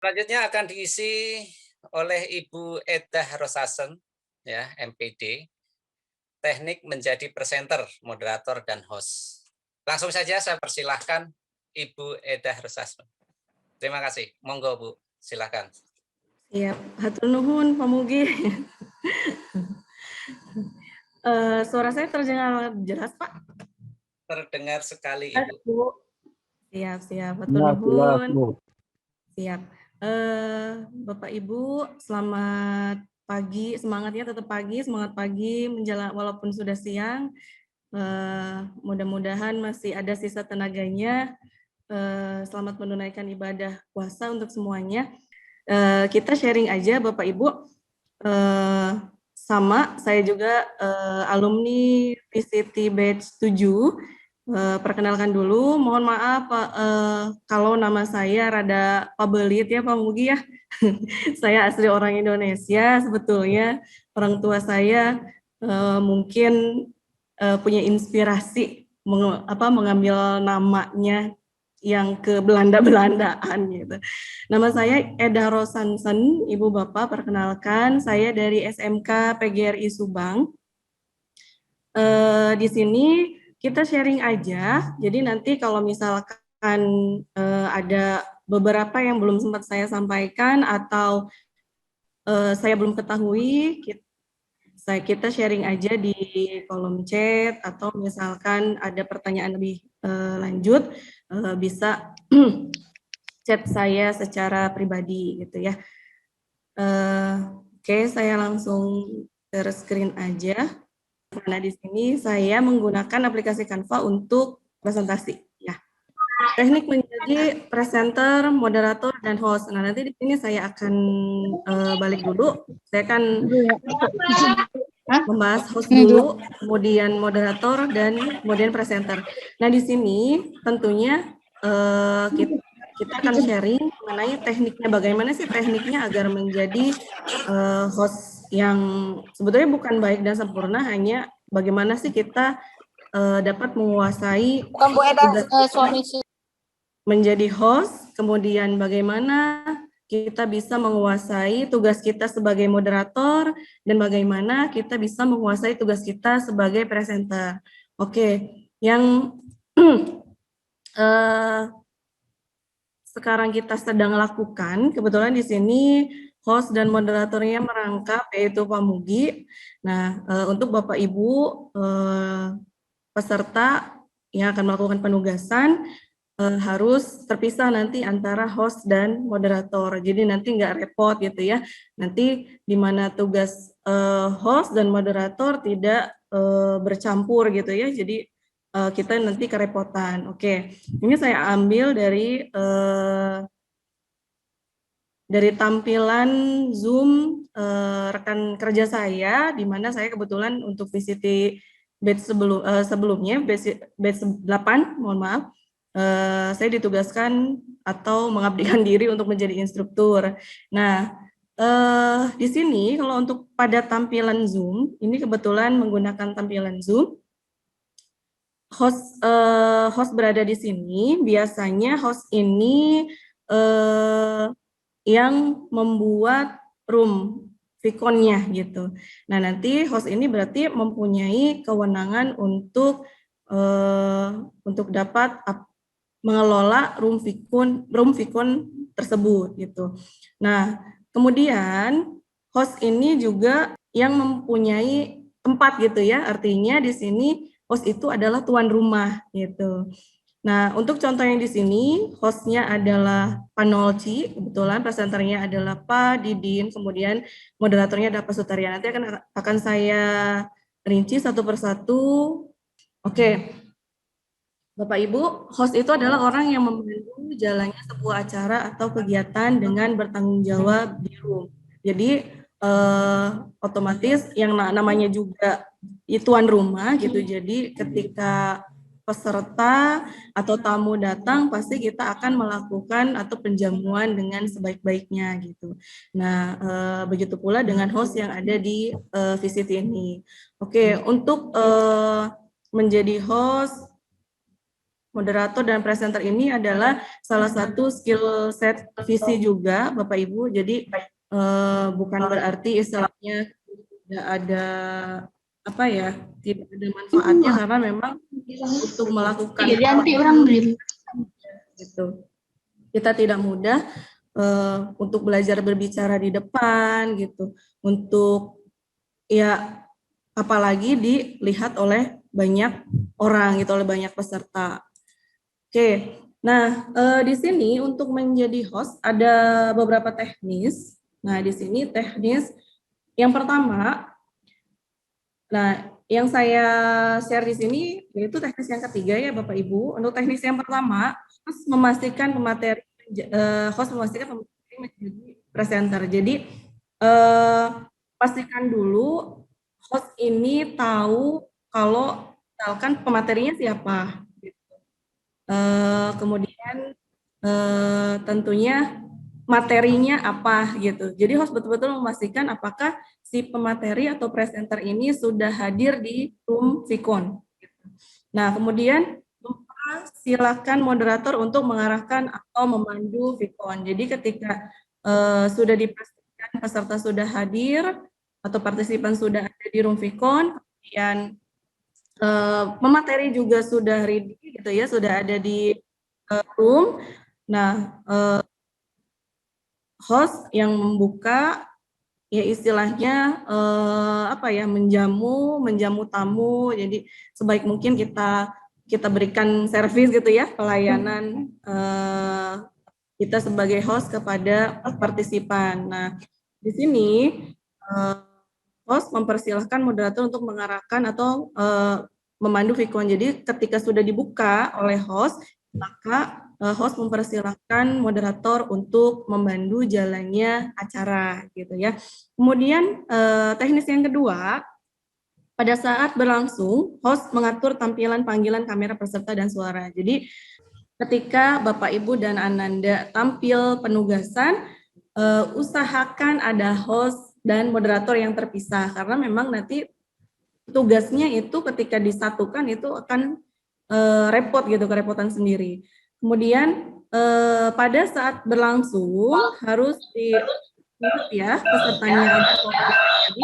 Selanjutnya akan diisi oleh Ibu Edah Rosasen, ya, MPD, teknik menjadi presenter, moderator, dan host. Langsung saja saya persilahkan Ibu Edah Rosasen. Terima kasih. Monggo Bu, silakan. Siap, hatur nuhun Pak Mugi. Suara saya terdengar jelas Pak? Terdengar sekali Ibu. Siap, hatur nuhun. Siap. Bapak Ibu, selamat pagi. Semangatnya tetap pagi, semangat pagi menjelang walaupun sudah siang. Mudah-mudahan masih ada sisa tenaganya. Selamat menunaikan ibadah puasa untuk semuanya. Kita sharing aja Bapak Ibu. Sama, saya juga alumni PCT Batch 7. Perkenalkan dulu, mohon maaf Pak, kalau nama saya rada pabelit ya Pak Mugi ya. Saya asli orang Indonesia, sebetulnya orang tua saya mungkin punya inspirasi mengambil namanya yang ke Belanda-Belandaan gitu. Nama saya Eda Rosansen, Ibu Bapak, perkenalkan saya dari SMK PGRI Subang. Di sini kita sharing aja, jadi nanti kalau misalkan ada beberapa yang belum sempat saya sampaikan atau saya belum ketahui, kita sharing aja di kolom chat, atau misalkan ada pertanyaan lebih lanjut, bisa chat saya secara pribadi gitu ya. Oke, saya langsung share screen aja. Nah, di sini saya menggunakan aplikasi Canva untuk presentasi. Ya, teknik menjadi presenter, moderator, dan host. Nah, nanti di sini saya akan balik dulu. Saya akan membahas host dulu, kemudian moderator, dan kemudian presenter. Nah, di sini tentunya kita akan sharing mengenai tekniknya, bagaimana sih tekniknya agar menjadi host yang sebetulnya bukan baik dan sempurna, hanya bagaimana sih kita dapat menguasai menjadi host, kemudian bagaimana kita bisa menguasai tugas kita sebagai moderator, dan bagaimana kita bisa menguasai tugas kita sebagai presenter. Oke, yang sekarang kita sedang lakukan, kebetulan di sini host dan moderatornya merangkap, yaitu Pak Mugi. Nah, untuk Bapak Ibu peserta yang akan melakukan penugasan harus terpisah nanti antara host dan moderator. Jadi nanti nggak repot gitu ya. Nanti di mana tugas host dan moderator tidak bercampur gitu ya. Jadi kita nanti kerepotan. Oke, ini saya ambil dari tampilan Zoom rekan kerja saya, di mana saya kebetulan untuk VCT batch sebelumnya, batch 8, mohon maaf, saya ditugaskan atau mengabdikan diri untuk menjadi instruktur. Nah, di sini kalau untuk pada tampilan Zoom, ini kebetulan menggunakan tampilan Zoom, host berada di sini, biasanya host ini yang membuat room Vicon-nya gitu. Nah, nanti host ini berarti mempunyai kewenangan untuk dapat mengelola room Vicon tersebut gitu. Nah, kemudian host ini juga yang mempunyai tempat gitu ya. Artinya di sini host itu adalah tuan rumah gitu. Nah, untuk contoh yang di sini, hostnya adalah Pak Nolci, kebetulan presenternya adalah Pak Didin, kemudian moderatornya adalah Pak Sutaria. Nanti akan saya rinci satu persatu. Oke, Bapak Ibu, host itu adalah orang yang membantu jalannya sebuah acara atau kegiatan dengan bertanggung jawab di room. Jadi otomatis yang namanya juga tuan rumah gitu. Jadi ketika peserta atau tamu datang, pasti kita akan melakukan atau penjamuan dengan sebaik-baiknya gitu. Nah, begitu pula dengan host yang ada di visit ini. Oke, untuk menjadi host moderator dan presenter ini adalah salah satu skill set visi juga, Bapak Ibu. Jadi bukan berarti istilahnya tidak ada apa ya, tidak ada manfaatnya karena memang untuk melakukan nanti orang gitu. Kita tidak mudah untuk belajar berbicara di depan gitu. Untuk ya apalagi dilihat oleh banyak orang gitu, oleh banyak peserta. Oke. Nah, di sini untuk menjadi host ada beberapa teknis. Nah, di sini teknis yang pertama, nah, yang saya share di sini yaitu teknis yang ketiga ya Bapak Ibu. Untuk teknis yang pertama, host memastikan pemateri menjadi presenter. Jadi pastikan dulu host ini tahu kalau misalkan pematerinya siapa. Kemudian tentunya materinya apa gitu. Jadi host betul-betul memastikan apakah si pemateri atau presenter ini sudah hadir di room Vicon. Nah, kemudian silakan moderator untuk mengarahkan atau memandu Vicon. Jadi ketika sudah dipastikan peserta sudah hadir atau partisipan sudah ada di room Vicon, kemudian pemateri juga sudah ready gitu ya, sudah ada di room. Nah, host yang membuka ya istilahnya apa ya, menjamu tamu. Jadi sebaik mungkin kita berikan servis gitu ya, pelayanan kita sebagai host kepada partisipan. Nah, di sini host mempersilahkan moderator untuk mengarahkan atau memandu Vicon. Jadi ketika sudah dibuka oleh host, maka host mempersilahkan moderator untuk memandu jalannya acara gitu ya. Kemudian teknis yang kedua, pada saat berlangsung, host mengatur tampilan panggilan kamera peserta dan suara. Jadi ketika Bapak Ibu dan Ananda tampil penugasan, usahakan ada host dan moderator yang terpisah karena memang nanti tugasnya itu ketika disatukan itu akan repot gitu, kerepotan sendiri. Kemudian pada saat berlangsung harus diingat ya pesertanya ada fokus. Jadi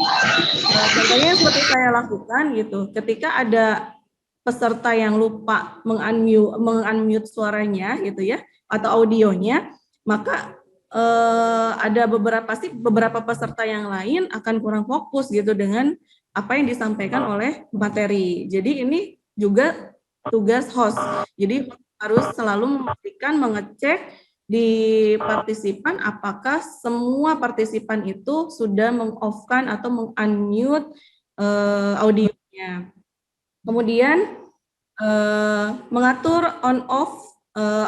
contohnya seperti saya lakukan gitu, ketika ada peserta yang lupa mengunmute suaranya gitu ya atau audionya, maka ada beberapa peserta yang lain akan kurang fokus gitu dengan apa yang disampaikan oleh materi. Jadi ini juga tugas host. Jadi harus selalu memastikan mengecek di partisipan apakah semua partisipan itu sudah meng-off-kan atau meng-unmute audionya. Kemudian mengatur on-off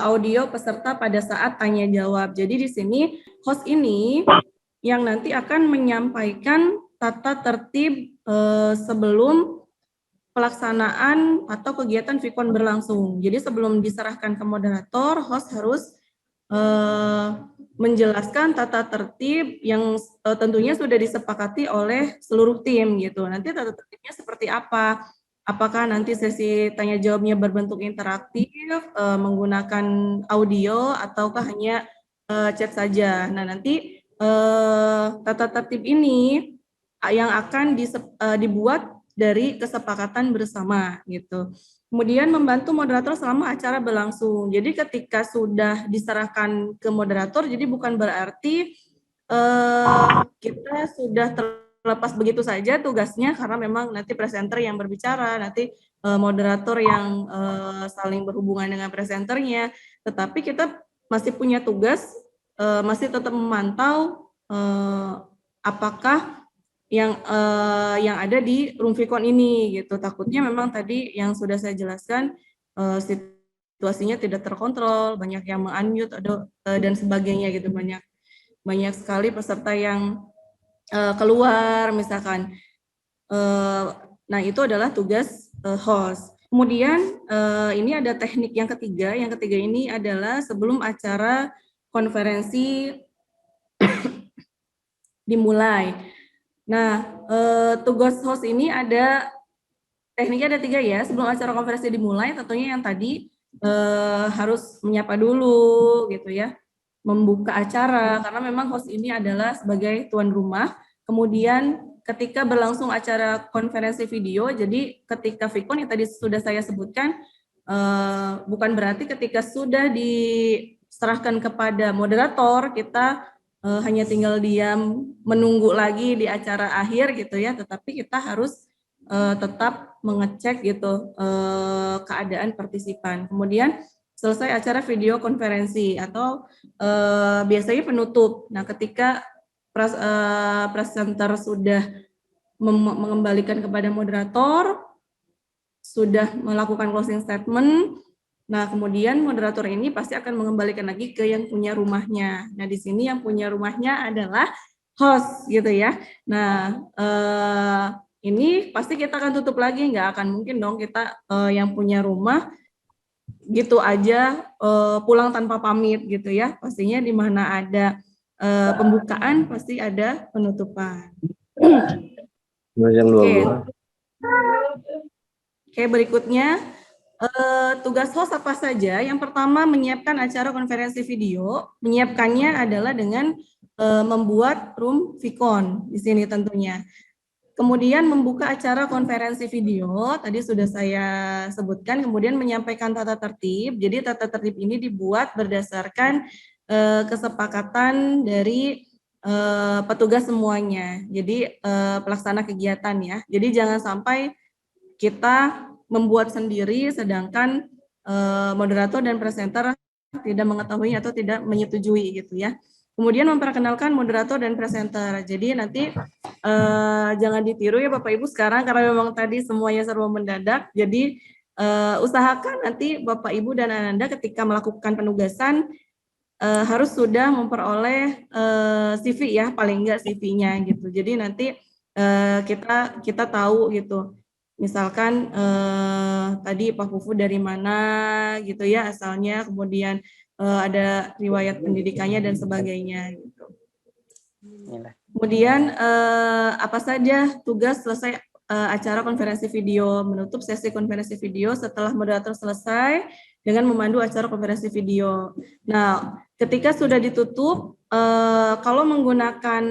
audio peserta pada saat tanya jawab. Jadi di sini host ini yang nanti akan menyampaikan tata tertib sebelum pelaksanaan atau kegiatan Vicon berlangsung. Jadi sebelum diserahkan ke moderator, host harus menjelaskan tata tertib yang tentunya sudah disepakati oleh seluruh tim gitu. Nanti tata tertibnya seperti apa? Apakah nanti sesi tanya jawabnya berbentuk interaktif, menggunakan audio, ataukah hanya chat saja. Nah, nanti tata tertib ini yang akan dibuat dari kesepakatan bersama gitu. Kemudian membantu moderator selama acara berlangsung. Jadi ketika sudah diserahkan ke moderator, jadi bukan berarti kita sudah terlepas begitu saja tugasnya karena memang nanti presenter yang berbicara, nanti moderator yang saling berhubungan dengan presenternya, tetapi kita masih punya tugas, masih tetap memantau apakah yang ada di room Vicon ini gitu. Takutnya memang tadi yang sudah saya jelaskan situasinya tidak terkontrol, banyak yang meng-unmute dan sebagainya gitu, banyak sekali peserta yang keluar misalkan. Nah, itu adalah tugas host. Kemudian ini ada teknik yang ketiga. Yang ketiga ini adalah sebelum acara konferensi dimulai. Nah, tugas host ini tekniknya ada 3 ya. Sebelum acara konferensi dimulai, tentunya yang tadi harus menyapa dulu gitu ya, membuka acara karena memang host ini adalah sebagai tuan rumah. Kemudian ketika berlangsung acara konferensi video, jadi ketika VCon yang tadi sudah saya sebutkan, bukan berarti ketika sudah diserahkan kepada moderator kita hanya tinggal diam menunggu lagi di acara akhir gitu ya, tetapi kita harus tetap mengecek gitu keadaan partisipan. Kemudian selesai acara video konferensi atau biasanya penutup. Nah, ketika presenter sudah mengembalikan kepada moderator, sudah melakukan closing statement, nah kemudian moderator ini pasti akan mengembalikan lagi ke yang punya rumahnya. Nah, di sini yang punya rumahnya adalah host gitu ya. Nah, ini pasti kita akan tutup lagi, nggak akan mungkin dong kita yang punya rumah gitu aja pulang tanpa pamit gitu ya. Pastinya di mana ada pembukaan pasti ada penutupan. Oke, berikutnya tugas host apa saja? Yang pertama menyiapkan acara konferensi video. Menyiapkannya adalah dengan membuat room VCon di sini tentunya. Kemudian membuka acara konferensi video, tadi sudah saya sebutkan, kemudian menyampaikan tata tertib. Jadi tata tertib ini dibuat berdasarkan kesepakatan dari petugas semuanya. Jadi pelaksana kegiatan ya. Jadi jangan sampai kita membuat sendiri sedangkan moderator dan presenter tidak mengetahui atau tidak menyetujui gitu ya. Kemudian memperkenalkan moderator dan presenter. Jadi nanti jangan ditiru ya Bapak Ibu sekarang karena memang tadi semuanya serba mendadak. Jadi usahakan nanti Bapak Ibu dan Ananda ketika melakukan penugasan harus sudah memperoleh CV ya, paling enggak CV-nya gitu. Jadi nanti kita tahu gitu. Misalkan tadi Pak Fufu dari mana gitu ya asalnya, kemudian ada riwayat pendidikannya dan sebagainya gitu. Kemudian apa saja tugas selesai acara konferensi video, menutup sesi konferensi video setelah moderator selesai dengan memandu acara konferensi video. Nah, ketika sudah ditutup, kalau menggunakan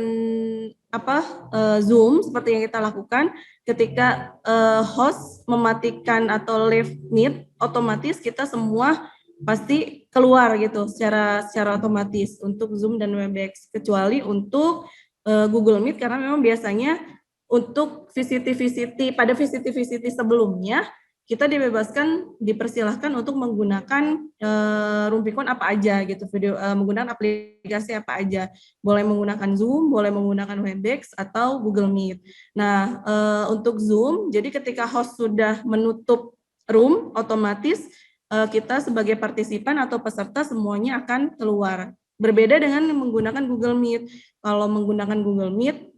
Zoom seperti yang kita lakukan, ketika host mematikan atau leave meet, otomatis kita semua pasti keluar gitu secara otomatis untuk Zoom dan Webex, kecuali untuk Google Meet karena memang biasanya untuk VCT sebelumnya kita dipersilahkan untuk menggunakan room VCon apa aja gitu, menggunakan aplikasi apa aja, boleh menggunakan Zoom, boleh menggunakan Webex atau Google Meet. Nah, untuk Zoom, jadi ketika host sudah menutup room, otomatis kita sebagai partisipan atau peserta semuanya akan keluar. Berbeda dengan menggunakan Google Meet. Kalau menggunakan Google Meet,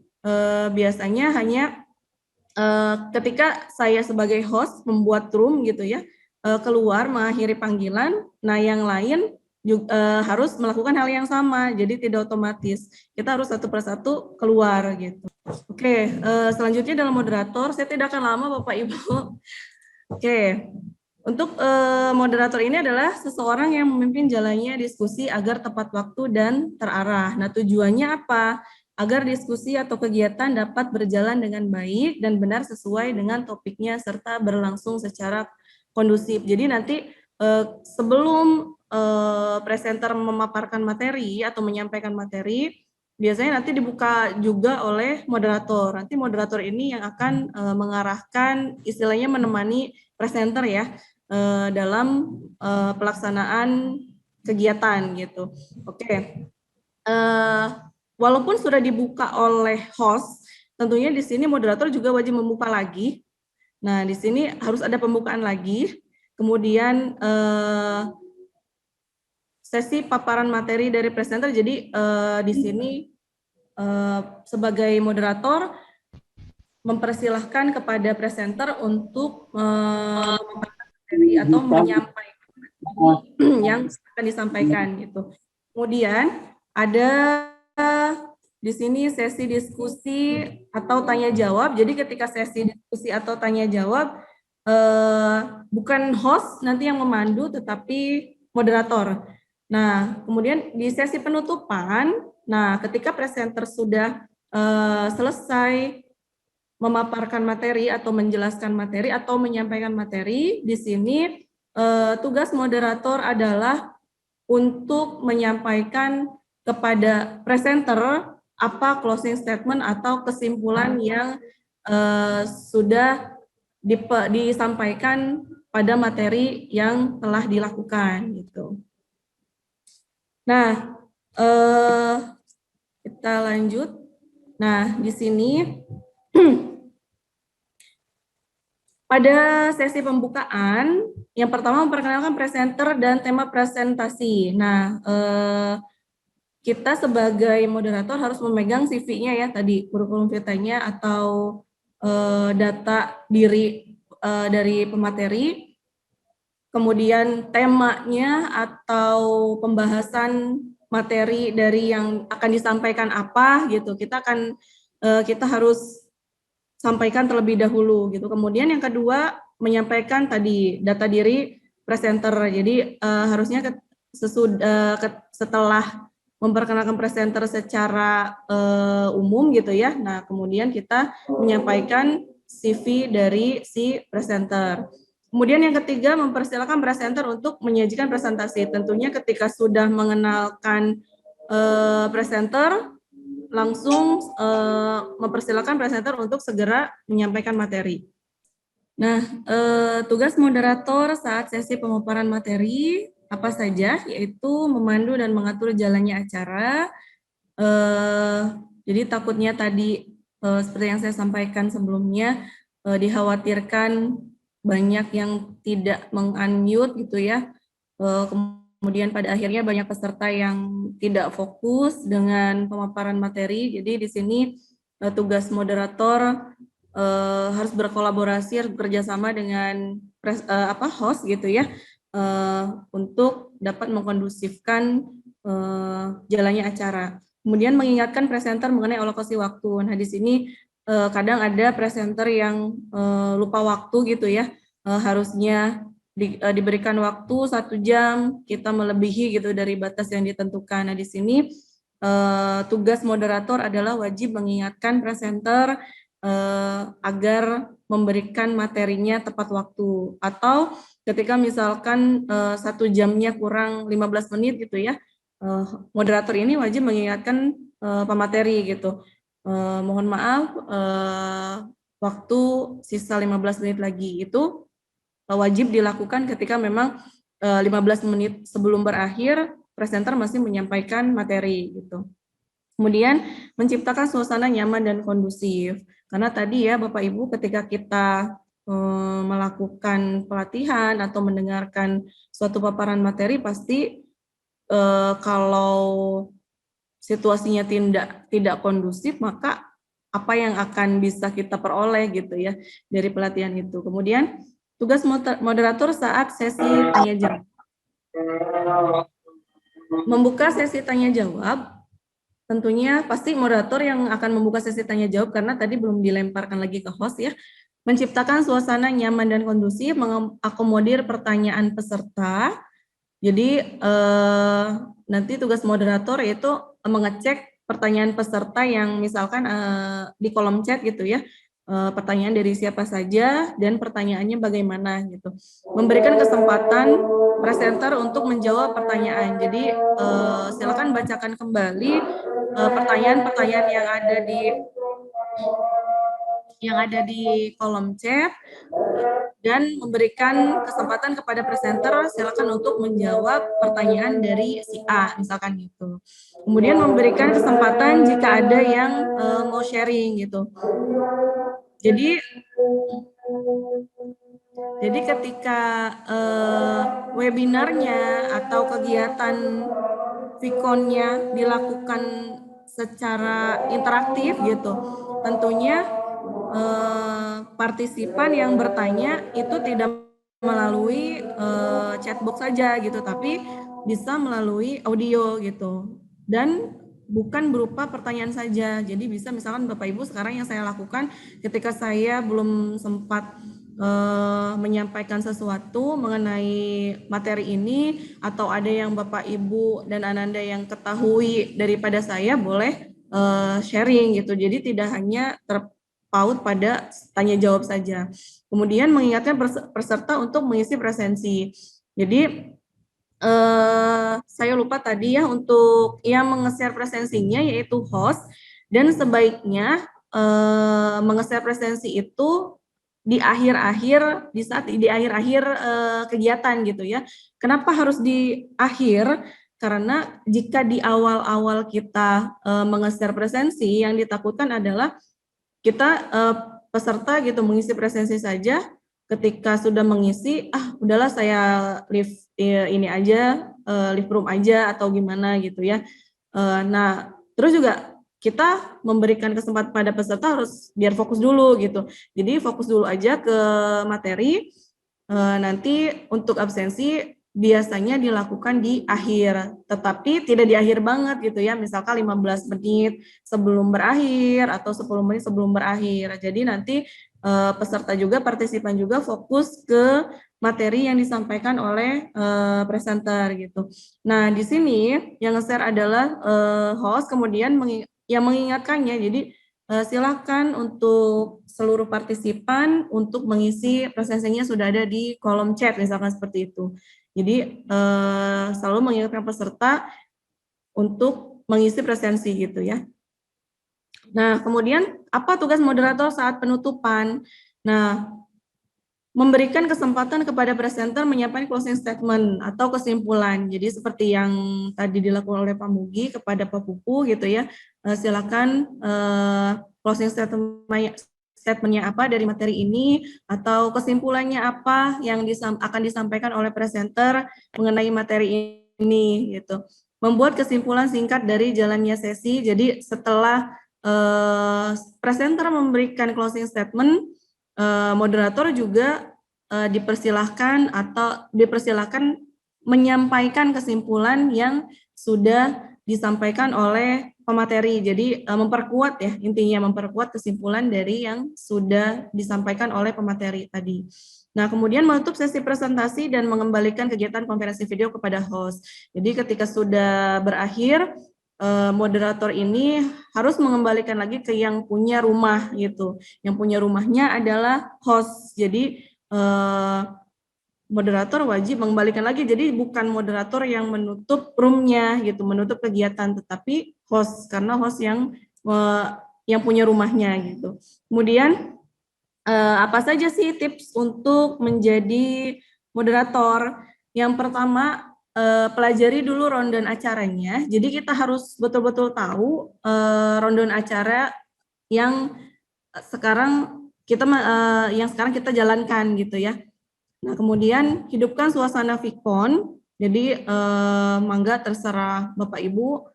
biasanya hanya ketika saya sebagai host membuat room gitu ya, keluar mengakhiri panggilan, nah yang lain juga, harus melakukan hal yang sama, jadi tidak otomatis. Kita harus satu persatu keluar gitu. Oke, selanjutnya dalam moderator, saya tidak akan lama Bapak Ibu. Oke. Untuk moderator ini adalah seseorang yang memimpin jalannya diskusi agar tepat waktu dan terarah. Nah, tujuannya apa? Agar diskusi atau kegiatan dapat berjalan dengan baik dan benar sesuai dengan topiknya serta berlangsung secara kondusif. Jadi nanti sebelum presenter memaparkan materi atau menyampaikan materi, biasanya nanti dibuka juga oleh moderator. Nanti moderator ini yang akan mengarahkan, istilahnya menemani presenter ya, dalam pelaksanaan kegiatan gitu. Oke. Walaupun sudah dibuka oleh host, tentunya di sini moderator juga wajib membuka lagi. Nah, di sini harus ada pembukaan lagi. Kemudian sesi paparan materi dari presenter. Jadi di sini sebagai moderator mempersilahkan kepada presenter untuk atau menyampaikan yang akan disampaikan gitu. Kemudian ada di sini sesi diskusi atau tanya jawab. Jadi ketika sesi diskusi atau tanya jawab, bukan host nanti yang memandu, tetapi moderator. Nah, kemudian di sesi penutupan, nah ketika presenter sudah selesai memaparkan materi atau menjelaskan materi atau menyampaikan materi, di sini tugas moderator adalah untuk menyampaikan kepada presenter apa closing statement atau kesimpulan yang sudah disampaikan pada materi yang telah dilakukan gitu. Nah, kita lanjut. Nah, di sini pada sesi pembukaan, yang pertama memperkenalkan presenter dan tema presentasi. Nah, kita sebagai moderator harus memegang CV-nya ya tadi, kurikulum vitae-nya atau data diri dari pemateri, kemudian temanya atau pembahasan materi dari yang akan disampaikan apa gitu. Kita harus sampaikan terlebih dahulu gitu. Kemudian yang kedua menyampaikan tadi data diri presenter. Jadi harusnya setelah memperkenalkan presenter secara umum gitu ya. Nah, kemudian kita menyampaikan CV dari si presenter. Kemudian yang ketiga mempersilakan presenter untuk menyajikan presentasi. Tentunya ketika sudah mengenalkan presenter, langsung mempersilakan presenter untuk segera menyampaikan materi. Nah, tugas moderator saat sesi pemaparan materi apa saja, yaitu memandu dan mengatur jalannya acara. Jadi takutnya tadi seperti yang saya sampaikan sebelumnya, dikhawatirkan banyak yang tidak meng-unmute gitu ya. Kemudian pada akhirnya banyak peserta yang tidak fokus dengan pemaparan materi. Jadi di sini tugas moderator harus berkolaborasi, harus bekerja sama dengan host gitu ya, untuk dapat mengkondusifkan jalannya acara. Kemudian mengingatkan presenter mengenai alokasi waktu. Nah di sini kadang ada presenter yang lupa waktu gitu ya, harusnya diberikan waktu 1 jam, kita melebihi gitu dari batas yang ditentukan. Nah di sini tugas moderator adalah wajib mengingatkan presenter agar memberikan materinya tepat waktu, atau ketika misalkan 1 jamnya kurang 15 menit gitu ya, moderator ini wajib mengingatkan pemateri gitu. Mohon maaf, waktu sisa 15 menit lagi itu wajib dilakukan ketika memang 15 menit sebelum berakhir presenter masih menyampaikan materi gitu. Kemudian menciptakan suasana nyaman dan kondusif. Karena tadi ya Bapak Ibu ketika kita melakukan pelatihan atau mendengarkan suatu paparan materi pasti kalau situasinya tidak kondusif, maka apa yang akan bisa kita peroleh gitu ya dari pelatihan itu. Kemudian tugas moderator saat sesi tanya jawab. Membuka sesi tanya jawab, tentunya pasti moderator yang akan membuka sesi tanya jawab karena tadi belum dilemparkan lagi ke host ya. Menciptakan suasana nyaman dan kondusif, mengakomodir pertanyaan peserta. Jadi nanti tugas moderator itu mengecek pertanyaan peserta yang misalkan di kolom chat gitu ya, pertanyaan dari siapa saja dan pertanyaannya bagaimana gitu. Memberikan kesempatan presenter untuk menjawab pertanyaan. Jadi silakan bacakan kembali pertanyaan-pertanyaan yang ada di kolom chat dan memberikan kesempatan kepada presenter silakan untuk menjawab pertanyaan dari si A misalkan gitu. Kemudian memberikan kesempatan jika ada yang mau sharing gitu. Jadi ketika webinarnya atau kegiatan Vkonnya dilakukan secara interaktif gitu, tentunya partisipan yang bertanya itu tidak melalui chatbox saja gitu, tapi bisa melalui audio gitu, dan bukan berupa pertanyaan saja. Jadi bisa misalkan Bapak Ibu sekarang yang saya lakukan ketika saya belum sempat menyampaikan sesuatu mengenai materi ini, atau ada yang Bapak Ibu dan Ananda yang ketahui daripada saya, boleh sharing gitu. Jadi tidak hanya terpaut pada tanya jawab saja. Kemudian mengingatkan peserta untuk mengisi presensi. Jadi saya lupa tadi ya, untuk yang menge-share presensinya yaitu host, dan sebaiknya menge-share presensi itu di akhir-akhir, di saat di akhir-akhir kegiatan gitu ya. Kenapa harus di akhir? Karena jika di awal-awal kita menge-share presensi, yang ditakutkan adalah kita peserta gitu mengisi presensi saja, ketika sudah mengisi, udahlah saya leave ini aja, leave room aja atau gimana gitu ya. Nah, terus juga kita memberikan kesempatan pada peserta harus biar fokus dulu gitu. Jadi fokus dulu aja ke materi. Nanti untuk absensi biasanya dilakukan di akhir, tetapi tidak di akhir banget gitu ya. Misalkan 15 menit sebelum berakhir atau 10 menit sebelum berakhir. Jadi nanti peserta juga, partisipan juga fokus ke materi yang disampaikan oleh presenter gitu. Nah, di sini yang nge-share adalah host, kemudian yang mengingatkannya. Jadi silakan untuk seluruh partisipan untuk mengisi presensinya sudah ada di kolom chat, misalkan seperti itu. Jadi selalu mengingatkan peserta untuk mengisi presensi gitu ya. Nah, kemudian apa tugas moderator saat penutupan? Nah, memberikan kesempatan kepada presenter menyampaikan closing statement atau kesimpulan. Jadi seperti yang tadi dilakukan oleh Pak Mugi kepada Pak Pupu gitu ya, silakan closing statementnya apa dari materi ini, atau kesimpulannya apa yang akan disampaikan oleh presenter mengenai materi ini gitu. Membuat kesimpulan singkat dari jalannya sesi. Jadi setelah presenter memberikan closing statement, moderator juga dipersilahkan menyampaikan kesimpulan yang sudah disampaikan oleh pemateri. Jadi memperkuat ya, intinya memperkuat kesimpulan dari yang sudah disampaikan oleh pemateri tadi. Nah, kemudian menutup sesi presentasi dan mengembalikan kegiatan konferensi video kepada host. Jadi ketika sudah berakhir, moderator ini harus mengembalikan lagi ke yang punya rumah gitu. Yang punya rumahnya adalah host. Jadi moderator wajib mengembalikan lagi. Jadi bukan moderator yang menutup roomnya gitu, menutup kegiatan, tetapi host, karena host yang punya rumahnya gitu. Kemudian apa saja sih tips untuk menjadi moderator? Yang pertama, pelajari dulu rundown acaranya. Jadi kita harus betul-betul tahu rundown acara yang sekarang kita jalankan gitu ya. Nah, kemudian hidupkan suasana Vicon. Jadi mangga terserah Bapak Ibu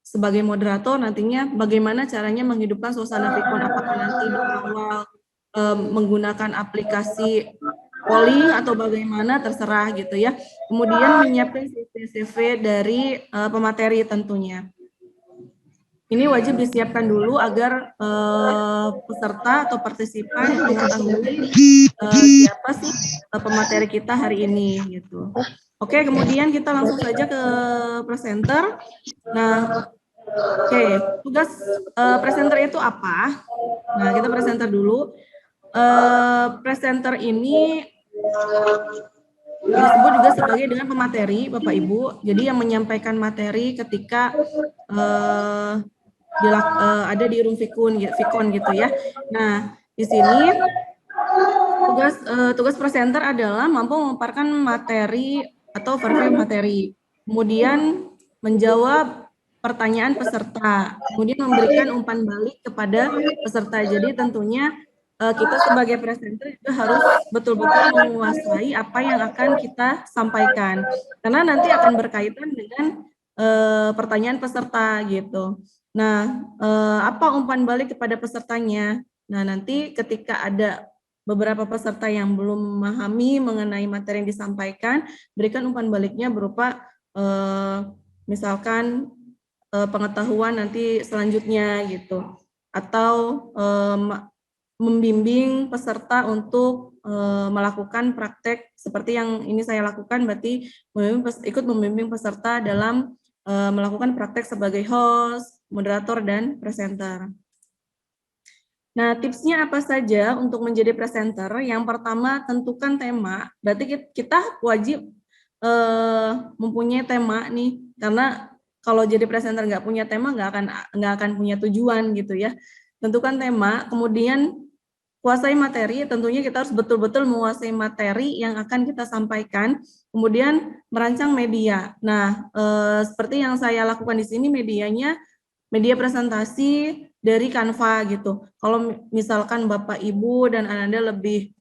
sebagai moderator nantinya bagaimana caranya menghidupkan suasana Vicon, apakah nanti berawal menggunakan aplikasi polling atau bagaimana, terserah gitu ya. Kemudian menyiapkan CV dari pemateri tentunya. Ini wajib disiapkan dulu agar peserta atau partisipan mengetahui siapa sih pemateri kita hari ini gitu. Oke, kemudian kita langsung saja ke presenter. Nah, oke, tugas presenter itu apa? Nah, kita presenter dulu. Presenter ini disebut juga sebagai dengan pemateri, Bapak Ibu. Jadi yang menyampaikan materi ketika ada di room Vicon gitu ya. Nah, di sini tugas presenter adalah mampu memaparkan materi atau overview materi, kemudian menjawab pertanyaan peserta, kemudian memberikan umpan balik kepada peserta. Jadi tentunya kita sebagai presenter juga harus betul-betul menguasai apa yang akan kita sampaikan, karena nanti akan berkaitan dengan pertanyaan peserta gitu. Nah, apa umpan balik kepada pesertanya? Nah, nanti ketika ada beberapa peserta yang belum memahami mengenai materi yang disampaikan, berikan umpan baliknya berupa misalkan pengetahuan nanti selanjutnya gitu, atau membimbing peserta untuk melakukan praktek seperti yang ini saya lakukan, berarti ikut membimbing peserta dalam melakukan praktek sebagai host, moderator, dan presenter. Nah, tipsnya apa saja untuk menjadi presenter? Yang pertama, tentukan tema. Berarti kita wajib mempunyai tema nih, karena kalau jadi presenter nggak punya tema nggak akan punya tujuan gitu ya. Tentukan tema, kemudian kuasai materi. Tentunya kita harus betul-betul menguasai materi yang akan kita sampaikan. Kemudian merancang media. Nah, seperti yang saya lakukan di sini, medianya media presentasi dari Canva gitu. Kalau misalkan Bapak Ibu dan Ananda lebih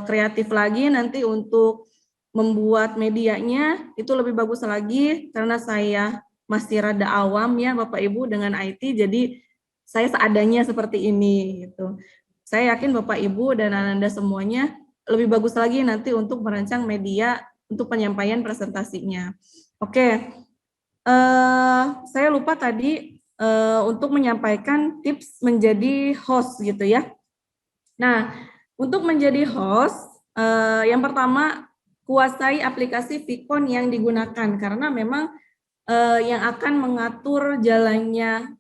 kreatif lagi nanti untuk membuat medianya itu lebih bagus lagi, karena saya masih rada awam ya Bapak Ibu dengan IT, jadi saya seadanya seperti ini gitu. Saya yakin Bapak Ibu dan Ananda semuanya lebih bagus lagi nanti untuk merancang media untuk penyampaian presentasinya. Oke, saya lupa tadi untuk menyampaikan tips menjadi host gitu ya. Nah, untuk menjadi host, yang pertama kuasai aplikasi Vicon yang digunakan, karena memang yang akan mengatur jalannya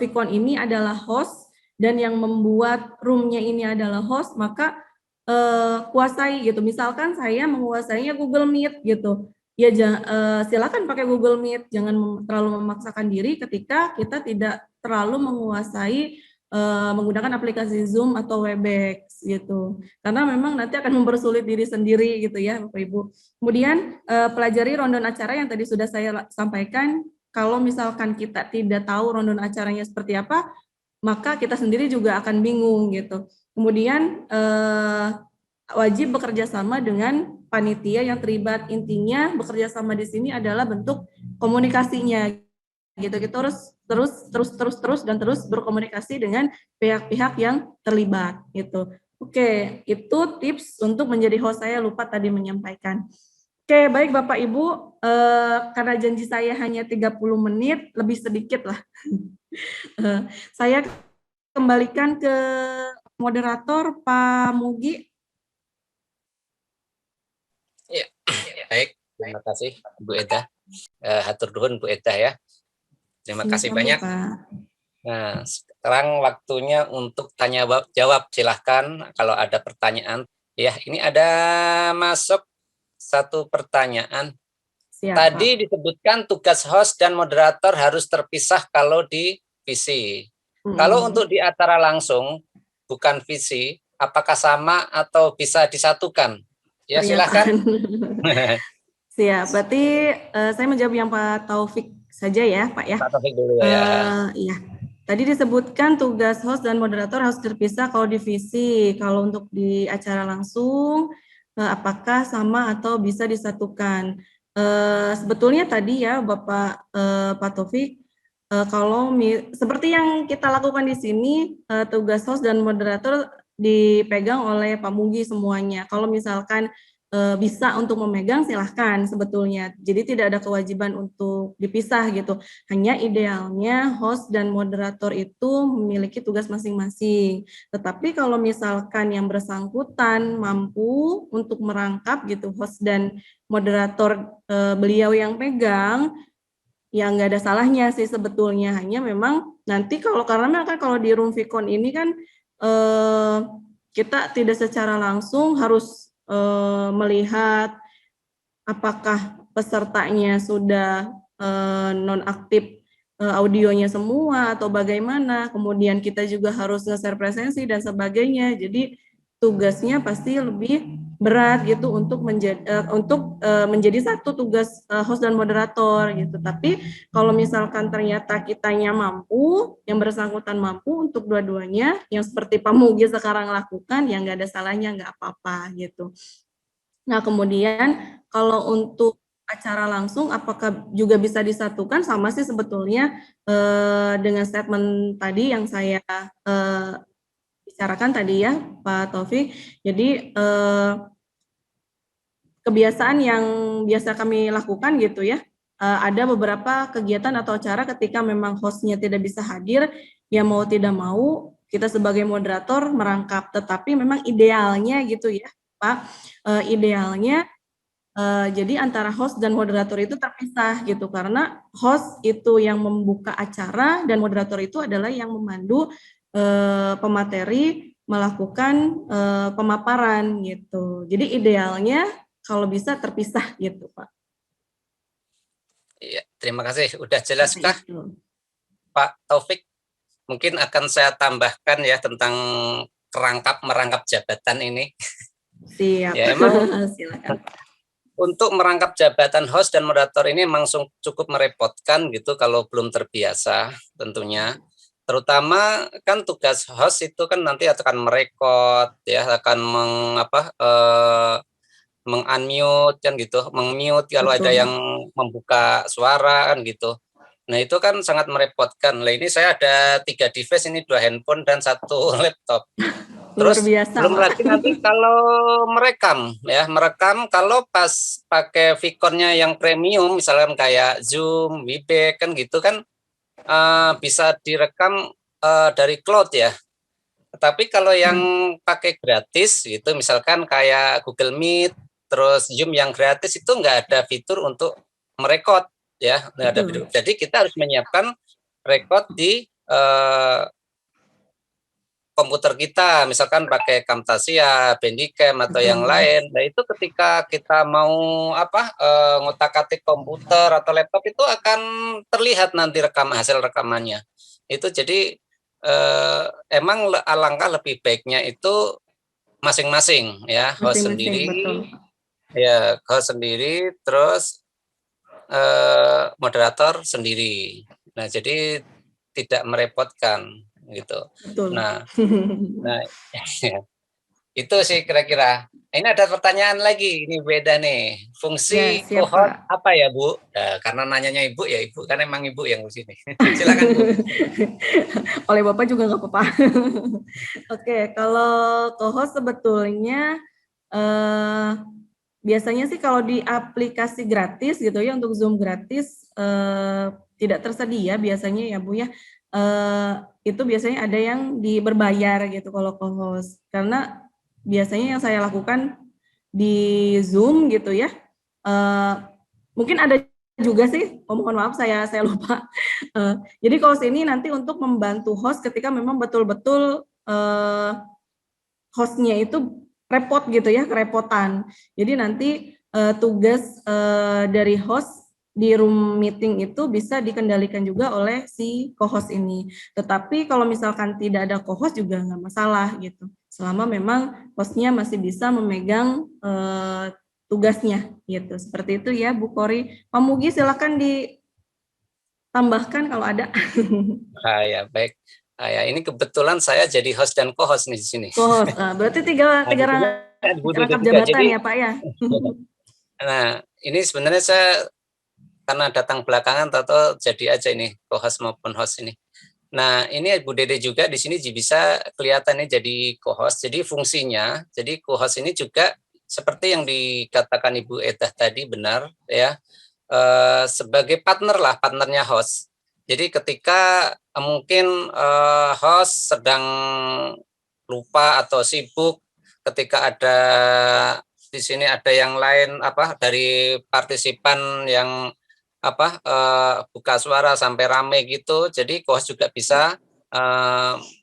Vicon ini adalah host, dan yang membuat room-nya ini adalah host, maka kuasai gitu. Misalkan saya menguasainya Google Meet gitu, ya silakan pakai Google Meet, jangan terlalu memaksakan diri ketika kita tidak terlalu menguasai menggunakan aplikasi Zoom atau Webex gitu, karena memang nanti akan mempersulit diri sendiri gitu ya Bapak Ibu. Kemudian pelajari rundown acara yang tadi sudah saya sampaikan. Kalau misalkan kita tidak tahu rundown acaranya seperti apa, maka kita sendiri juga akan bingung gitu. Kemudian wajib bekerja sama dengan panitia yang terlibat. Intinya bekerja sama di sini adalah bentuk komunikasinya gitu. Kita terus berkomunikasi dengan pihak-pihak yang terlibat gitu. Oke, itu tips untuk menjadi host. Saya lupa tadi menyampaikan. Oke, baik Bapak Ibu, karena janji saya hanya 30 menit, lebih sedikit lah. Saya kembalikan ke moderator Pak Mugi. Ya, baik. Terima kasih Bu Eda. Hatur nuhun Bu Eda ya. Terima kasih banyak. Nah, sekarang waktunya untuk tanya jawab. Silahkan kalau ada pertanyaan. Ya, ini ada masuk satu pertanyaan. Siap, tadi Pak disebutkan tugas host dan moderator harus terpisah kalau di VC. Kalau untuk di acara langsung, bukan VC, apakah sama atau bisa disatukan? Ya, silakan. Siap, berarti saya menjawab yang Pak Taufik saja ya, Pak ya. Pak Taufik dulu ya. Iya. Tadi disebutkan tugas host dan moderator harus terpisah kalau di VC. Kalau untuk di acara langsung, apakah sama atau bisa disatukan? Sebetulnya tadi ya Bapak Pak Taufik, kalau seperti yang kita lakukan di sini, tugas host dan moderator dipegang oleh Pak Mugi semuanya. Kalau misalkan bisa untuk memegang, silahkan sebetulnya. Jadi tidak ada kewajiban untuk dipisah gitu. Hanya idealnya host dan moderator itu memiliki tugas masing-masing. Tetapi kalau misalkan yang bersangkutan mampu untuk merangkap gitu, host dan moderator beliau yang pegang, ya nggak ada salahnya sih sebetulnya. Hanya memang nanti karena kan kalau di room Vicon ini kan kita tidak secara langsung harus melihat apakah pesertanya sudah nonaktif audionya semua atau bagaimana. Kemudian kita juga harus nge-share presensi dan sebagainya. Jadi tugasnya pasti lebih berat gitu untuk menjadi satu tugas host dan moderator gitu. Tapi kalau misalkan ternyata kitanya mampu, yang bersangkutan mampu untuk dua-duanya, yang seperti Pak Mugi sekarang lakukan, ya nggak ada salahnya, nggak apa-apa gitu. Nah kemudian kalau untuk acara langsung, apakah juga bisa disatukan? Sama sih sebetulnya dengan statement tadi yang saya bicarakan tadi ya Pak Taufik. Jadi kebiasaan yang biasa kami lakukan gitu ya, ada beberapa kegiatan atau acara ketika memang hostnya tidak bisa hadir, ya mau tidak mau kita sebagai moderator merangkap, tetapi memang idealnya gitu ya Pak, idealnya jadi antara host dan moderator itu terpisah gitu, karena host itu yang membuka acara dan moderator itu adalah yang memandu pemateri melakukan pemaparan gitu. Jadi idealnya kalau bisa terpisah gitu Pak. Iya, terima kasih. Udah jelaskah Itu. Pak Taufik? Mungkin akan saya tambahkan ya tentang kerangkap merangkap jabatan ini. Siap. Ya, emang Silakan. untuk merangkap jabatan host dan moderator ini memang cukup merepotkan gitu kalau belum terbiasa tentunya. Terutama kan tugas host itu kan nanti akan merekod ya, akan meng-unmute kan gitu, meng-mute kalau ada Betul. yang membuka suara kan gitu. Nah itu kan sangat merepotkan. Nah ini saya ada 3 device ini, 2 handphone dan 1 laptop. Luar Terus biasa belum Pak. lagi nanti kalau merekam kalau pas pakai fiturnya yang premium, misalkan kayak Zoom, Webex kan gitu kan bisa direkam dari cloud ya. Tapi kalau yang pakai gratis gitu, misalkan kayak Google Meet, terus Zoom yang gratis itu nggak ada fitur untuk merekod ya, nggak ada fitur. Jadi kita harus menyiapkan record di komputer kita, misalkan pakai Camtasia, Bandicam atau yang lain. Nah itu ketika kita mau ngotak-atik komputer atau laptop itu akan terlihat nanti hasil rekamannya. Itu jadi emang alangkah lebih baiknya itu masing-masing ya, host Masing-masing, sendiri, betul. ya host sendiri, terus moderator sendiri. Nah jadi tidak merepotkan gitu. Betul. Nah itu sih kira-kira. Ini ada pertanyaan lagi, ini beda nih. Ya, Fungsi siap cohort Pak. apa ya Bu? Karena nanyanya Ibu ya Ibu, kan emang Ibu yang di sini. Silakan Bu. Oleh Bapak juga nggak apa-apa. Oke, kalau co-host sebetulnya biasanya sih kalau di aplikasi gratis gitu ya, untuk Zoom gratis tidak tersedia biasanya ya Bu ya. Itu biasanya ada yang berbayar gitu kalau co-host. Karena biasanya yang saya lakukan di Zoom gitu ya. Mungkin ada juga sih, mohon maaf saya lupa. Jadi co-host ini nanti untuk membantu host ketika memang betul-betul hostnya itu repot gitu ya, kerepotan. Jadi nanti tugas dari host di room meeting itu bisa dikendalikan juga oleh si co-host ini. Tetapi kalau misalkan tidak ada co-host juga nggak masalah gitu. Selama memang hostnya masih bisa memegang tugasnya gitu. Seperti itu ya Bu Kori. Pak Mugi silakan ditambahkan kalau ada. Ya baik. Ya ini kebetulan saya jadi host dan co-host nih di sini. Co-host. Berarti tiga Nah, di sini Bu Dede rangkap juga. jabatan Jadi, ya Pak ya. nah ini sebenarnya saya karena datang belakangan atau jadi aja ini co-host maupun host ini. Nah, ini Bu Dede juga di sini bisa kelihatannya jadi co-host. Jadi fungsinya, jadi co-host ini juga seperti yang dikatakan Ibu Edah tadi benar ya, sebagai partnernya host. Jadi ketika mungkin host sedang lupa atau sibuk, ketika ada di sini ada yang lain dari partisipan yang buka suara sampai rame gitu, jadi host juga bisa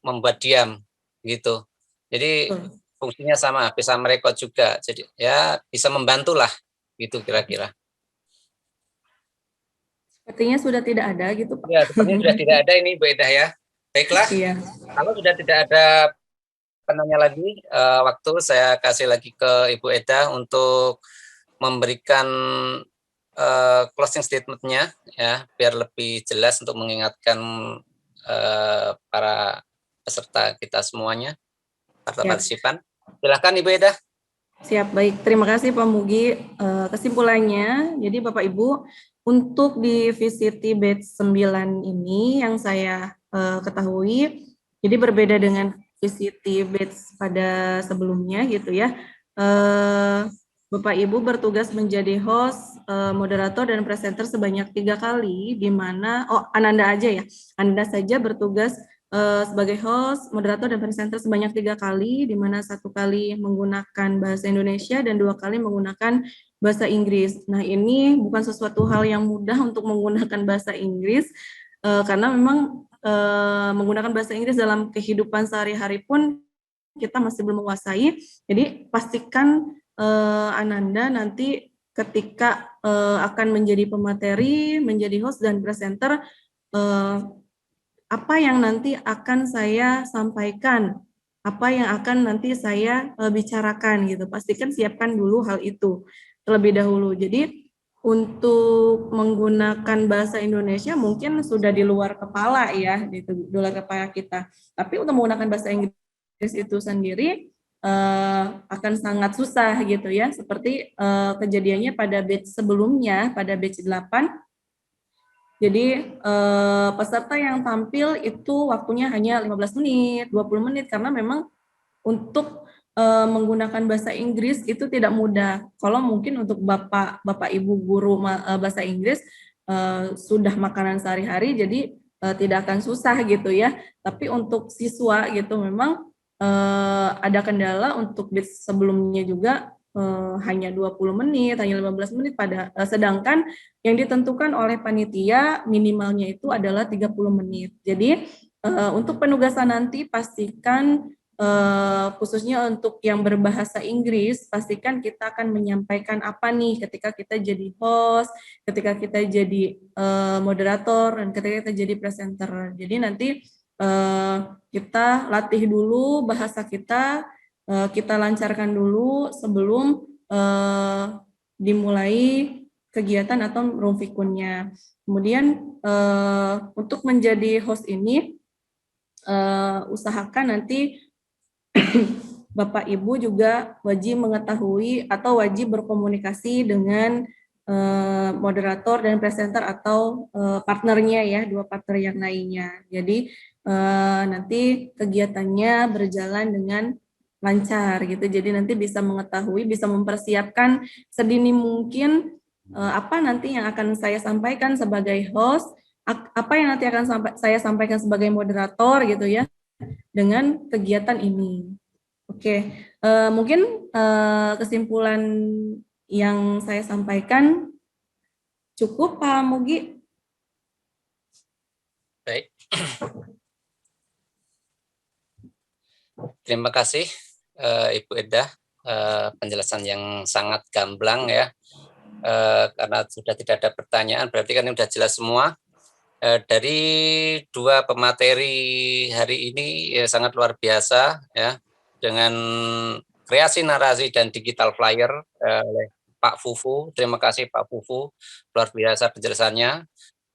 membuat diam gitu. Jadi fungsinya sama, bisa merekod juga. Jadi ya bisa membantu lah gitu kira-kira. Sepertinya sudah tidak ada gitu Pak. Ya, sepertinya sudah tidak ada ini Bu Edah ya. Baiklah, Iya. kalau sudah tidak ada penanya lagi, waktu saya kasih lagi ke Ibu Edah untuk memberikan closing statement-nya ya, biar lebih jelas untuk mengingatkan para peserta kita semuanya, para partisipan. Silakan Ibu Edah. Siap, baik. Terima kasih Pak Mugi. Kesimpulannya, jadi Bapak Ibu, untuk di VCT batch 9 ini yang saya ketahui, jadi berbeda dengan VCT batch pada sebelumnya gitu ya. Bapak Ibu bertugas menjadi host, moderator dan presenter sebanyak 3 kali, di mana Ananda aja ya, Anda saja bertugas sebagai host, moderator, dan presenter sebanyak 3 kali, di mana 1 kali menggunakan bahasa Indonesia dan 2 kali menggunakan bahasa Inggris. Nah, ini bukan sesuatu hal yang mudah untuk menggunakan bahasa Inggris, karena memang menggunakan bahasa Inggris dalam kehidupan sehari-hari pun kita masih belum menguasai. Jadi pastikan Ananda nanti ketika akan menjadi pemateri, menjadi host dan presenter, apa yang nanti akan saya sampaikan, apa yang akan nanti saya bicarakan gitu. Pastikan siapkan dulu hal itu terlebih dahulu. Jadi untuk menggunakan bahasa Indonesia mungkin sudah di luar kepala ya, di luar kepala kita. Tapi untuk menggunakan bahasa Inggris itu sendiri akan sangat susah gitu ya. Seperti kejadiannya pada batch sebelumnya, pada batch 8. Jadi peserta yang tampil itu waktunya hanya 15 menit, 20 menit karena memang untuk menggunakan bahasa Inggris itu tidak mudah. Kalau mungkin untuk Bapak Ibu guru bahasa Inggris sudah makanan sehari-hari jadi tidak akan susah gitu ya. Tapi untuk siswa gitu memang ada kendala untuk batch sebelumnya juga hanya 20 menit, hanya 15 menit sedangkan yang ditentukan oleh panitia minimalnya itu adalah 30 menit. Jadi untuk penugasan nanti pastikan khususnya untuk yang berbahasa Inggris, pastikan kita akan menyampaikan apa nih ketika kita jadi host, ketika kita jadi moderator, dan ketika kita jadi presenter. Jadi nanti kita latih dulu bahasa kita lancarkan dulu sebelum dimulai kegiatan atau room fikunnya. Kemudian untuk menjadi host ini usahakan nanti Bapak Ibu juga wajib mengetahui atau wajib berkomunikasi dengan moderator dan presenter atau partnernya ya, 2 partner yang lainnya. Jadi nanti kegiatannya berjalan dengan lancar gitu. Jadi nanti bisa mengetahui, bisa mempersiapkan sedini mungkin apa nanti yang akan saya sampaikan sebagai host, apa yang nanti akan saya sampaikan sebagai moderator gitu ya, dengan kegiatan ini. Oke, mungkin kesimpulan yang saya sampaikan cukup, Pak Mugi. Baik. Terima kasih Ibu Eda, penjelasan yang sangat gamblang ya. Karena sudah tidak ada pertanyaan, berarti kan ini sudah jelas semua. Dari 2 pemateri hari ini ya sangat luar biasa ya, dengan kreasi narasi dan digital flyer oleh Pak Fufu. Terima kasih Pak Fufu, luar biasa penjelasannya.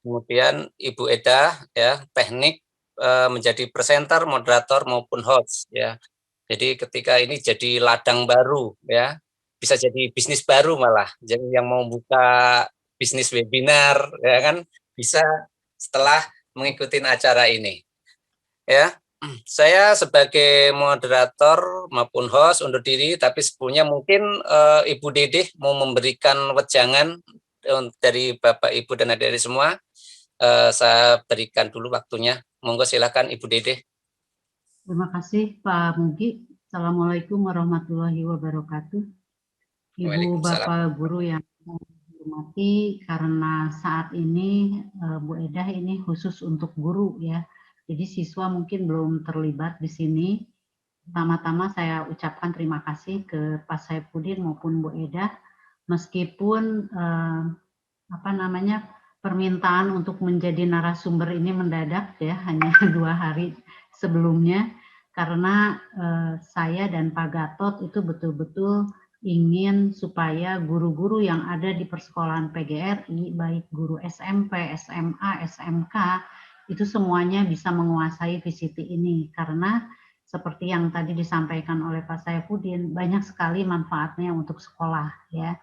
Kemudian Ibu Eda ya, teknik menjadi presenter, moderator maupun host ya. Jadi ketika ini jadi ladang baru ya, bisa jadi bisnis baru malah. Jadi yang mau buka bisnis webinar ya kan bisa setelah mengikuti acara ini. Ya. Saya sebagai moderator maupun host undur diri, tapi sebelumnya mungkin Ibu Dedeh mau memberikan wejangan dari Bapak Ibu dan adik-adik semua. Saya berikan dulu waktunya. Monggo silakan Ibu Dedeh. Terima kasih Pak Mugi. Assalamualaikum warahmatullahi wabarakatuh. Ibu Bapak Guru yang saya hormati, karena saat ini Bu Edah ini khusus untuk guru ya. Jadi siswa mungkin belum terlibat di sini. Pertama-tama saya ucapkan terima kasih ke Pak Saifuddin maupun Bu Edah, meskipun permintaan untuk menjadi narasumber ini mendadak ya, hanya 2 hari sebelumnya, karena saya dan Pak Gatot itu betul-betul ingin supaya guru-guru yang ada di persekolahan PGRI, baik guru SMP, SMA, SMK, itu semuanya bisa menguasai VCT ini, karena seperti yang tadi disampaikan oleh Pak Saifuddin, banyak sekali manfaatnya untuk sekolah ya.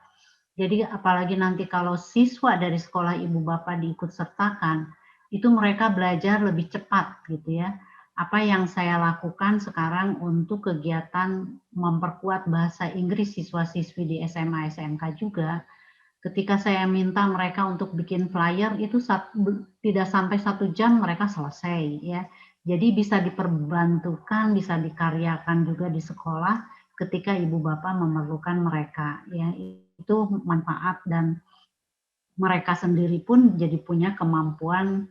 Jadi apalagi nanti kalau siswa dari sekolah ibu bapak diikut sertakan, itu mereka belajar lebih cepat gitu ya. Apa yang saya lakukan sekarang untuk kegiatan memperkuat bahasa Inggris siswa-siswi di SMA SMK juga, ketika saya minta mereka untuk bikin flyer itu tidak sampai 1 jam mereka selesai ya. Jadi bisa diperbantukan, bisa dikaryakan juga di sekolah ketika ibu bapak memerlukan mereka. Ya, itu manfaat dan mereka sendiri pun jadi punya kemampuan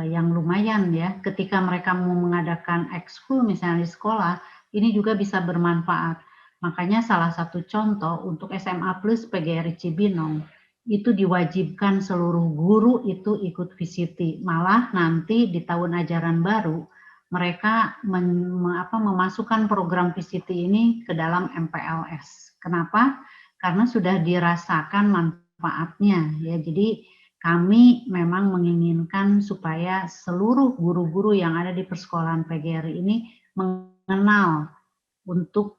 yang lumayan ya. Ketika mereka mau mengadakan ekskul misalnya di sekolah, ini juga bisa bermanfaat. Makanya salah satu contoh untuk SMA Plus PGRI Cibinong, itu diwajibkan seluruh guru itu ikut VCT. Malah nanti di tahun ajaran baru, mereka memasukkan program VCT ini ke dalam MPLS. Kenapa? Karena sudah dirasakan manfaatnya ya. Jadi kami memang menginginkan supaya seluruh guru-guru yang ada di persekolahan PGRI ini mengenal untuk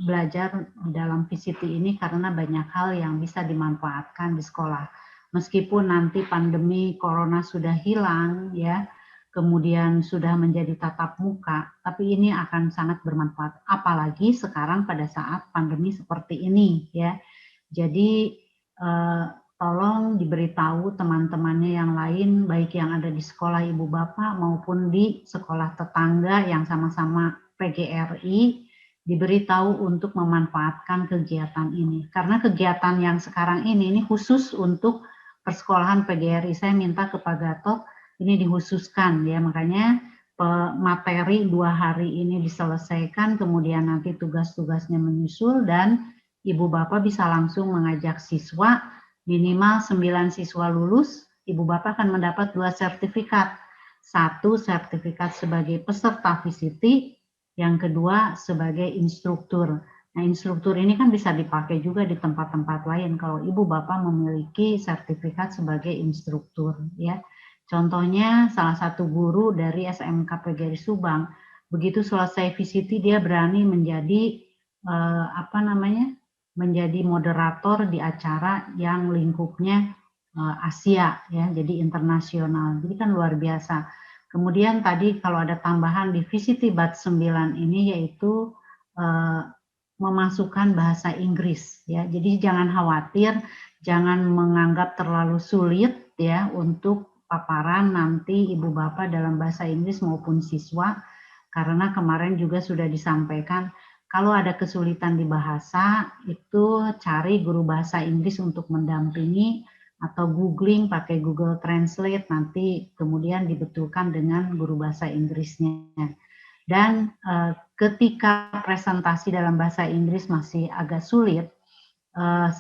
belajar di dalam VCT ini karena banyak hal yang bisa dimanfaatkan di sekolah. Meskipun nanti pandemi corona sudah hilang ya, kemudian sudah menjadi tatap muka, tapi ini akan sangat bermanfaat. Apalagi sekarang pada saat pandemi seperti ini ya. Jadi tolong diberitahu teman-temannya yang lain, baik yang ada di sekolah ibu bapak maupun di sekolah tetangga yang sama-sama PGRI, diberitahu untuk memanfaatkan kegiatan ini. Karena kegiatan yang sekarang ini khusus untuk persekolahan PGRI. Saya minta ke Pak Gatot ini dikhususkan ya, makanya materi 2 hari ini diselesaikan, kemudian nanti tugas-tugasnya menyusul dan ibu bapak bisa langsung mengajak siswa, minimal 9 siswa lulus, ibu bapak akan mendapat 2 sertifikat. 1 sertifikat sebagai peserta VCT, yang kedua sebagai instruktur. Nah, instruktur ini kan bisa dipakai juga di tempat-tempat lain kalau ibu bapak memiliki sertifikat sebagai instruktur ya. Contohnya salah satu guru dari SMK PGRI Subang, begitu selesai VCT dia berani menjadi menjadi moderator di acara yang lingkupnya Asia ya, jadi internasional. Jadi kan luar biasa. Kemudian tadi kalau ada tambahan di VCT Batch 9 ini yaitu memasukkan bahasa Inggris ya. Jadi jangan khawatir, jangan menganggap terlalu sulit ya untuk paparan nanti ibu bapak dalam bahasa Inggris maupun siswa, karena kemarin juga sudah disampaikan kalau ada kesulitan di bahasa itu cari guru bahasa Inggris untuk mendampingi atau googling pakai Google Translate, nanti kemudian dibetulkan dengan guru bahasa Inggrisnya. Dan ketika presentasi dalam bahasa Inggris masih agak sulit,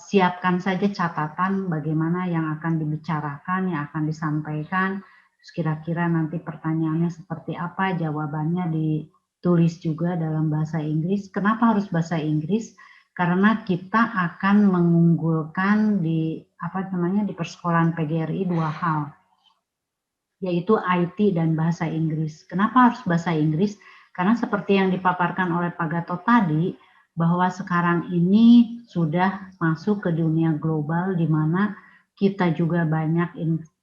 siapkan saja catatan bagaimana yang akan dibicarakan, yang akan disampaikan, terus kira-kira nanti pertanyaannya seperti apa, jawabannya ditulis juga dalam bahasa Inggris. Kenapa harus bahasa Inggris? Karena kita akan mengunggulkan di di persekolahan PGRI 2 hal, yaitu IT dan bahasa Inggris. Kenapa harus bahasa Inggris? Karena seperti yang dipaparkan oleh Pak Gatot tadi, bahwa sekarang ini sudah masuk ke dunia global di mana kita juga banyak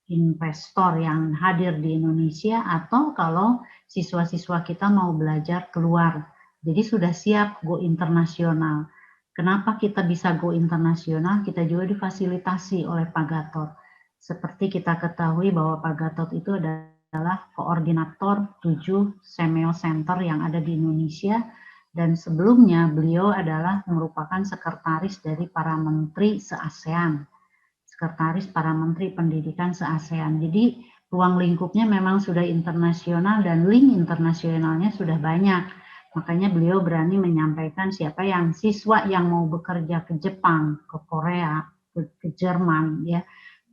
investor yang hadir di Indonesia, atau kalau siswa-siswa kita mau belajar keluar. Jadi sudah siap go internasional. Kenapa kita bisa go internasional? Kita juga difasilitasi oleh Pak Gatot. Seperti kita ketahui bahwa Pak Gatot itu adalah koordinator 7 Semeo Center yang ada di Indonesia, dan sebelumnya beliau adalah merupakan sekretaris dari para menteri se-ASEAN, sekretaris para menteri pendidikan se-ASEAN. Jadi ruang lingkupnya memang sudah internasional dan link internasionalnya sudah banyak. Makanya beliau berani menyampaikan siapa yang siswa yang mau bekerja ke Jepang, ke Korea, ke Jerman ya,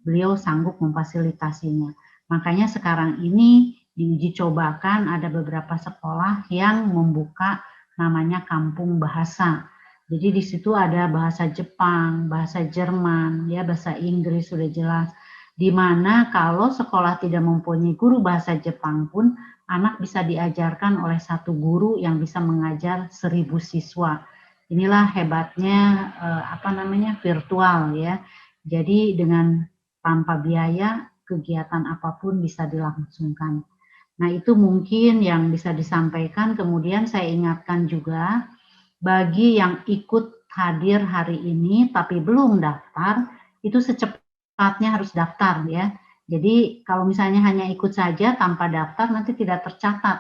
beliau sanggup memfasilitasinya. Makanya sekarang ini diuji cobakan ada beberapa sekolah yang membuka namanya kampung bahasa. Jadi di situ ada bahasa Jepang, bahasa Jerman, ya bahasa Inggris sudah jelas. Di mana kalau sekolah tidak mempunyai guru bahasa Jepang pun anak bisa diajarkan oleh satu guru yang bisa mengajar 1000 siswa. Inilah hebatnya virtual ya. Jadi dengan tanpa biaya kegiatan apapun bisa dilangsungkan. Nah, itu mungkin yang bisa disampaikan. Kemudian saya ingatkan juga, bagi yang ikut hadir hari ini tapi belum daftar, itu secepatnya harus daftar ya. Jadi kalau misalnya hanya ikut saja tanpa daftar nanti tidak tercatat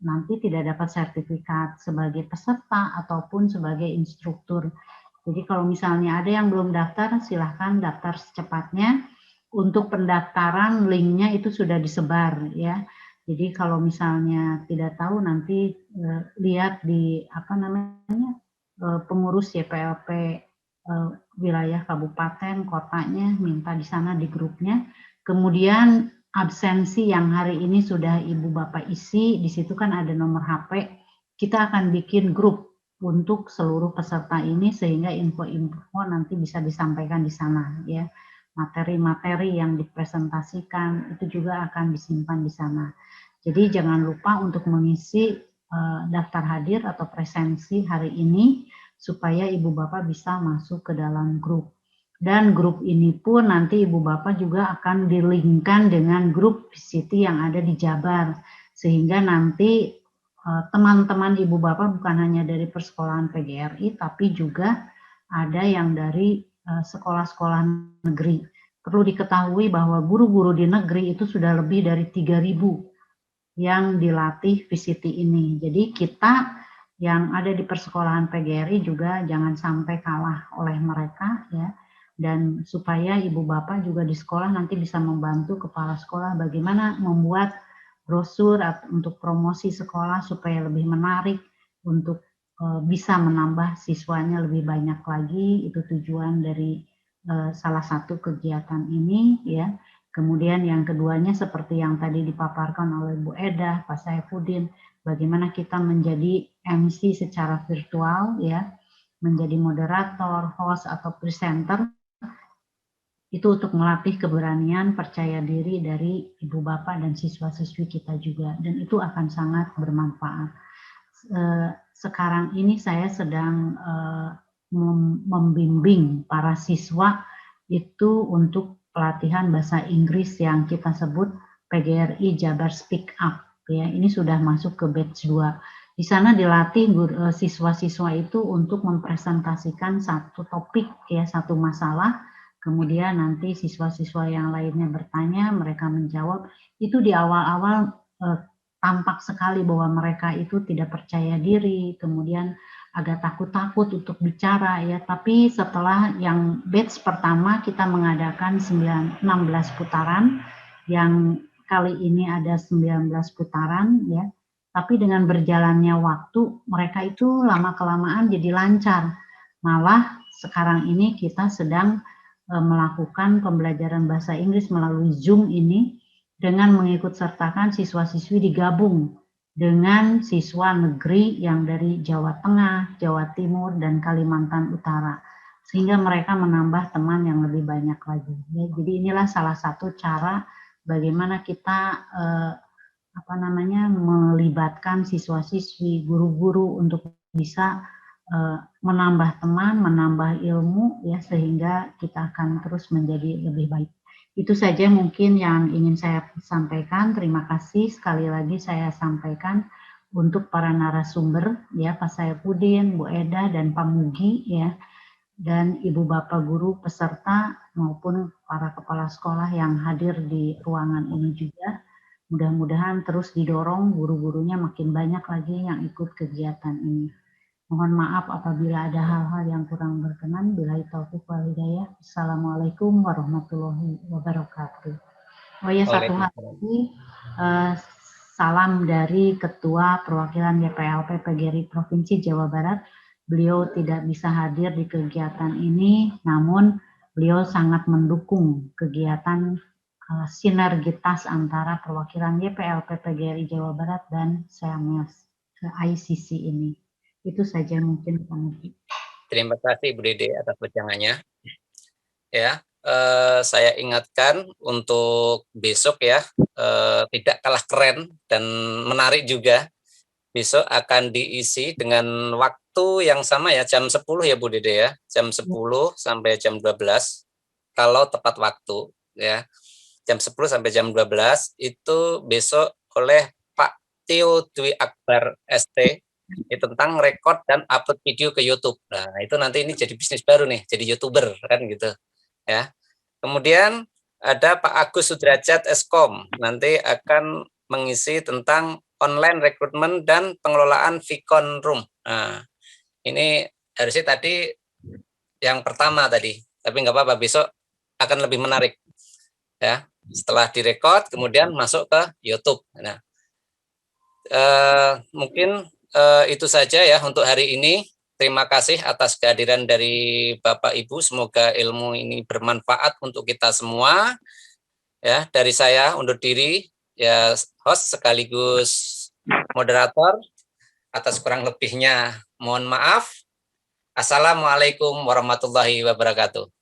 nanti tidak dapat sertifikat sebagai peserta ataupun sebagai instruktur. Jadi kalau misalnya ada yang belum daftar, silahkan daftar secepatnya. Untuk pendaftaran linknya itu sudah disebar ya. Jadi kalau misalnya tidak tahu nanti lihat di pengurus YPLP wilayah kabupaten kotanya, minta di sana di grupnya. Kemudian absensi yang hari ini sudah Ibu Bapak isi, di situ kan ada nomor HP. Kita akan bikin grup untuk seluruh peserta ini sehingga info-info nanti bisa disampaikan di sana ya. Materi-materi yang dipresentasikan itu juga akan disimpan di sana. Jadi jangan lupa untuk mengisi daftar hadir atau presensi hari ini supaya Ibu Bapak bisa masuk ke dalam grup. Dan grup ini pun nanti Ibu Bapak juga akan di-linkkan dengan grup PCT yang ada di Jabar. Sehingga nanti teman-teman Ibu Bapak bukan hanya dari persekolahan PGRI, tapi juga ada yang dari sekolah-sekolah negeri. Perlu diketahui bahwa guru-guru di negeri itu sudah lebih dari 3.000 yang dilatih PCT ini. Jadi kita yang ada di persekolahan PGRI juga jangan sampai kalah oleh mereka ya. Dan supaya Ibu Bapak juga di sekolah nanti bisa membantu kepala sekolah bagaimana membuat brosur untuk promosi sekolah supaya lebih menarik untuk bisa menambah siswanya lebih banyak lagi. Itu tujuan dari salah satu kegiatan ini ya. Kemudian yang keduanya seperti yang tadi dipaparkan oleh Bu Eda, Pak Saifuddin, bagaimana kita menjadi MC secara virtual ya, menjadi moderator, host atau presenter, itu untuk melatih keberanian, percaya diri dari Ibu Bapak dan siswa-siswi kita juga, dan itu akan sangat bermanfaat. Sekarang ini saya sedang membimbing para siswa itu untuk pelatihan bahasa Inggris yang kita sebut PGRI Jabar Speak Up ya. Ini sudah masuk ke batch 2. Di sana dilatih siswa-siswa itu untuk mempresentasikan satu topik ya, satu masalah. Kemudian nanti siswa-siswa yang lainnya bertanya, mereka menjawab. Itu di awal-awal tampak sekali bahwa mereka itu tidak percaya diri, kemudian agak takut-takut untuk bicara ya. Tapi setelah yang batch pertama kita mengadakan 16 putaran, yang kali ini ada 19 putaran ya. Tapi dengan berjalannya waktu mereka itu lama-kelamaan jadi lancar. Malah sekarang ini kita sedang melakukan pembelajaran bahasa Inggris melalui Zoom ini dengan mengikut sertakan siswa-siswi digabung dengan siswa negeri yang dari Jawa Tengah, Jawa Timur, dan Kalimantan Utara. Sehingga mereka menambah teman yang lebih banyak lagi. Ya, jadi inilah salah satu cara bagaimana kita melibatkan siswa-siswi, guru-guru untuk bisa menambah teman, menambah ilmu ya, sehingga kita akan terus menjadi lebih baik. Itu saja mungkin yang ingin saya sampaikan. Terima kasih sekali lagi saya sampaikan untuk para narasumber ya, Pak Saifuddin, Bu Eda, dan Pak Mugi ya, dan Ibu Bapak guru peserta maupun para kepala sekolah yang hadir di ruangan ini juga. Mudah-mudahan terus didorong guru-gurunya makin banyak lagi yang ikut kegiatan ini. Mohon maaf apabila ada hal-hal yang kurang berkenan. Billahi taufiq wal hidayah. Assalamualaikum warahmatullahi wabarakatuh. Oh ya, satu hal lagi, salam dari Ketua Perwakilan YPLP PGRI Provinsi Jawa Barat. Beliau tidak bisa hadir di kegiatan ini, namun beliau sangat mendukung kegiatan sinergitas antara perwakilan YPLP PGRI Jawa Barat dan SEAMES ke ICC ini. Itu saja mungkin Pak Mugi. Terima kasih Bu Dede atas wejangannya. Ya, saya ingatkan untuk besok ya, tidak kalah keren dan menarik juga. Besok akan diisi dengan waktu yang sama ya, jam 10 ya Bu Dede ya, jam 10 sampai jam 12 kalau tepat waktu ya. Jam 10 sampai jam 12 itu besok oleh Pak Tio Dwi Akbar ST tentang rekod dan upload video ke YouTube. Nah, itu nanti ini jadi bisnis baru nih, jadi YouTuber kan gitu. Ya. Kemudian ada Pak Agus Sudrajat Eskom, nanti akan mengisi tentang online rekrutmen dan pengelolaan Vicon Room. Nah, ini harusnya tadi yang pertama tadi, tapi nggak apa-apa, besok akan lebih menarik. Ya, setelah direkod, kemudian masuk ke YouTube. Nah, mungkin itu saja ya untuk hari ini. Terima kasih atas kehadiran dari Bapak Ibu. Semoga ilmu ini bermanfaat untuk kita semua. Ya, dari saya undur diri, ya host sekaligus moderator. Atas kurang lebihnya mohon maaf. Assalamualaikum warahmatullahi wabarakatuh.